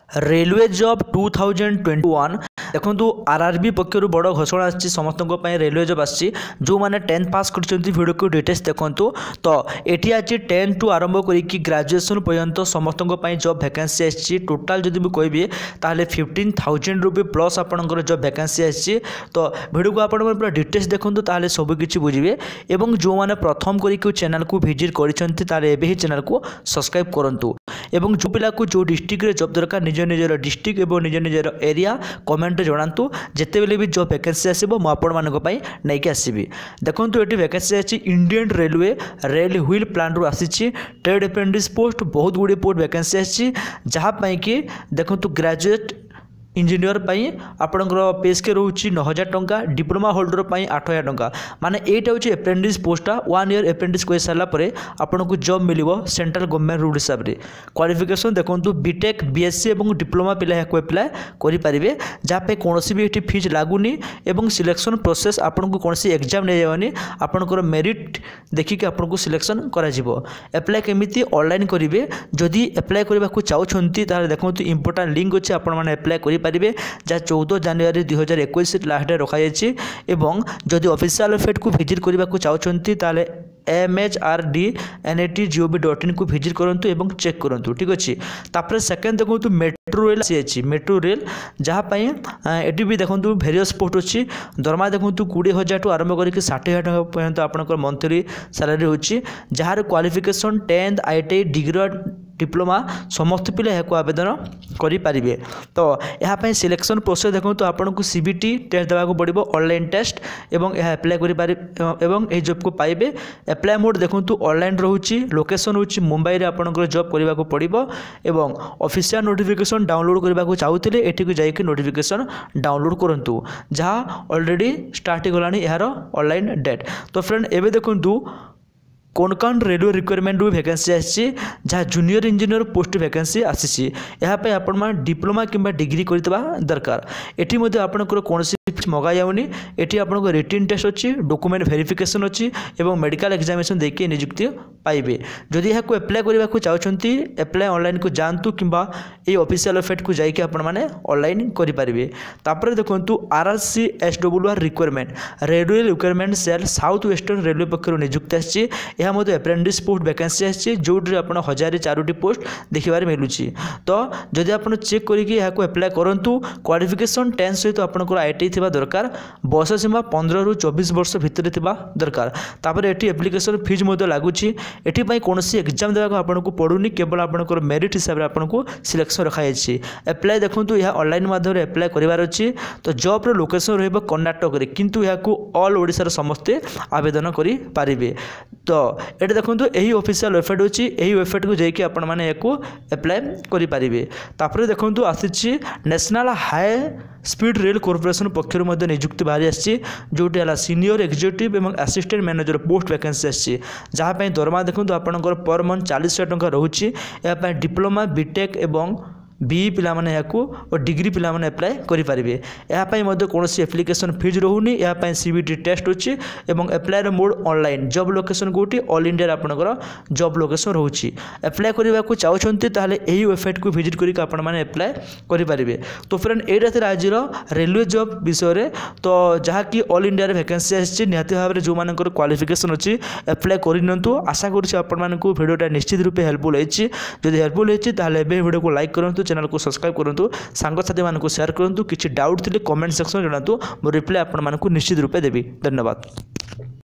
Railway job 2021 देखो RRB पक्षर बड़ घोषणा आसी समस्त रेलवे जॉब आसी जो मैंने 10th पास कर वीडियो को डिटेल्स देखूँ तो ये आज 10 टू आरंभ करके ग्रेजुएशन पर्यंत समस्त जॉब वैकेंसी आसी टोटाल जब भी कहि ताहले 15,000 रुपये प्लस आपंकर जॉब वैकेंसी आसी तो वीडियो को आप पूरा डिटेल्स देखूँ ताहले सबकि बुझे और जो मैंने प्रथम करके चैनल को विजिट कर चैनल को सब्सक्राइब करूँ एवं जो पिला को जो डिस्ट्रिक्ट रे जॉब दरकार निज निजर डिस्ट्रिक्ट और निज निजर एरिया कमेंट जनातु जिते बेले भी जॉब वैकेंसी आसो मुझे नहीं आसबि देखो ये वैकेंसी अच्छी Indian railway rail wheel plan रू आसी ट्रेड अप्रेंटिस पोस्ट बहुत गुड़े पोस्ट वैकेंसी आसी जहाँपाई कि देखो ग्रेजुएट इंजीनियर आपणकर पे स्केल रोचे 9,000 टंका डिप्लोमा होल्डर 8,000 टंका माने एटा होची अप्रेंटिस पोस्टा 1 ईयर अप्रेंटिस कर सारा आपन को जॉब मिलिबो सेंट्रल गवर्नमेंट रूल हिसाब रे क्वालिफिकेशन देखंतु बीटेक बीएससी और डिप्लोमा पिला याको अप्लाई करि परिबे जा पे कोनोसी भी एठी फीस लागुनी एवं सिलेक्शन प्रोसेस आपन को कोनोसी एग्जाम नै जावनी आपनकर मेरिट देखि के आपन को सिलेक्शन करा जिवो अप्लाई केमिति ऑनलाइन करिवे जदि अप्लाई करबा को चाहउछंती तारे देखंतु इंपोर्टेंट लिंक अछि आपन माने अप्लाई करि पारिबे जहाँ 14 जनवरी 2021 लास्ट रखाई एवं जदि ऑफिशियल वेबसाइट को विजिट करने को चाहते ताले mhrd.nat.gov.in को विजिट करूँ और चेक करूँ ठीक अच्छे तापर सेकेंड देखो मेट्रो रेल सी मेट्रो रेल जहाँपाई ये भी देखो भेरियस पोस्ट अच्छी दरमा देखो 20,000 टू आरंभ करके 60,000 टका पर्यंत आपंकर मंथली सैलरी होची jar qualification 10th ITI degree diploma समस्त पिला यहाँ आवेदन करें तो यहाँ सिलेक्शन प्रोसेस देखो तो आपन को सीबीटी टेस्ट देवाक पड़ो ऑनलाइन टेस्ट एवं यह अप्लाई कर जॉब को पाइबे अप्लाई मोड देखो ऑनलाइन रोचे लोकेशन होची मुंबई रे आपनकर जॉब करने को पड़ो एवं ऑफिशियल नोटिफिकेशन डाउनलोड करने को चाहूले एठी जाइए नोटिफिकेशन डाउनलोड करूँ जहाँ ऑलरेडी स्टार्ट हो गलानी यार ऑनलाइन डेट तो फ्रेंड एवं देखूँ कौन कौन रेलवे रिक्वायरमेंट भी वैकेंसी आसी जहाँ जूनियर इंजीनियर पोस्ट वैकेंसी आसी यहाँ आपण डिप्लोमा किंबा डिग्री करथिबा दरकार एठी मध्ये आपनकर कोनोसी मगा जाउनी एठी आपनको रिटन टेस्ट अच्छी डॉक्यूमेंट वेरिफिकेशन अच्छी एवं मेडिकल एग्जामिनेशन देके नियुक्ति पाइबे जदि यहाँ अप्लाई करने को चाहते अप्लाई ऑनलाइन को जानतु किंबा ये ऑफिशियल वेबसाइट को जाइए आपण मैंने ऑनलाइन करेंगे तापर देखो RRCSWR requirement railway requirement cell south western railway पक्षर नियुक्ति आसी यह अप्रेंटिस पोस्ट वैकेंसी आसी जो 1,004 पोस्ट देखिबार मिलूँ तो जदि आप चेक करके अप्लाई करूँ क्वालिफिकेशन 10 सहित आपंकर ITI थिबा दरकार बयस सीमा 15 ରୁ 24 वर्ष भितर थिबा दरकार तापर एटी एप्लिकेशन फीस लगुच ये कौन एग्जाम देवाक आपको पड़ूनी केवल आपंकर मेरिट हिसाब से आपको सिलेक्शन रखाई अप्लाई देखूँ यह ऑनलाइन माध्यम अप्लाई करार अच्छी तो जॉब लोकेशन रही कर्णाटक किंतु यहाँ ऑल ओडिशार समस्ते आवेदन करें तो ये देखो यही ऑफिशियल वेबसाइट अच्छी यही वेबसाइट को जाकि आपण मैंने अप्लाई करेंगे तापर देखो आसी national high speed rail corporation पक्षर नियुक्ति बाहरी आसी जोटी है सीनियर एग्जीक्यूटिव और असिस्टेंट मैनेजर पोस्ट वैकेंसी आसी जहाँपाई दरमा देखो आपंकर पर मंथ 40,000 टंका रोचे यहाँ डिप्लोमा बीटेक एवं बीई पिला माने याकू और डिग्री पिला माने अप्लाई करि परिबे यापाई मध्ये कोनोसी एप्लिकेशन फीस रहउनी यापाई सीबीटी टेस्ट होची एवं अप्लाई रो मोड ऑनलाइन जॉब लोकेशन गोटी ऑल इंडिया आपनकर जॉब लोकेशन रहउची अप्लाई करिबा को चाहउछंती ताले एही वेबसाइट को विजिट करिक आपण माने अप्लाई करि परिबे तो फ्रेंड एटा थिला आजिर रेलवे जॉब विषय रे तो जहा कि ऑल इंडिया रे वैकेंसी आछि निहाती भाबे रे जो मानकर क्वालिफिकेशन अछि अप्लाई करिनंतु आशा करछि आपण मानकु वीडियोटा निश्चित रूपे हेल्पफुल होइछि जदि हेल्पफुल होइछि ताले बे वीडियो को लाइक करंतु चैनल को सब्सक्राइब करूँ सांगसाथी मानक शेयर करूँ किसी डाउट थी कमेंट सेक्शन जनातु मो रिप्लाई आपण मानक निश्चित रूपे देवी धन्यवाद।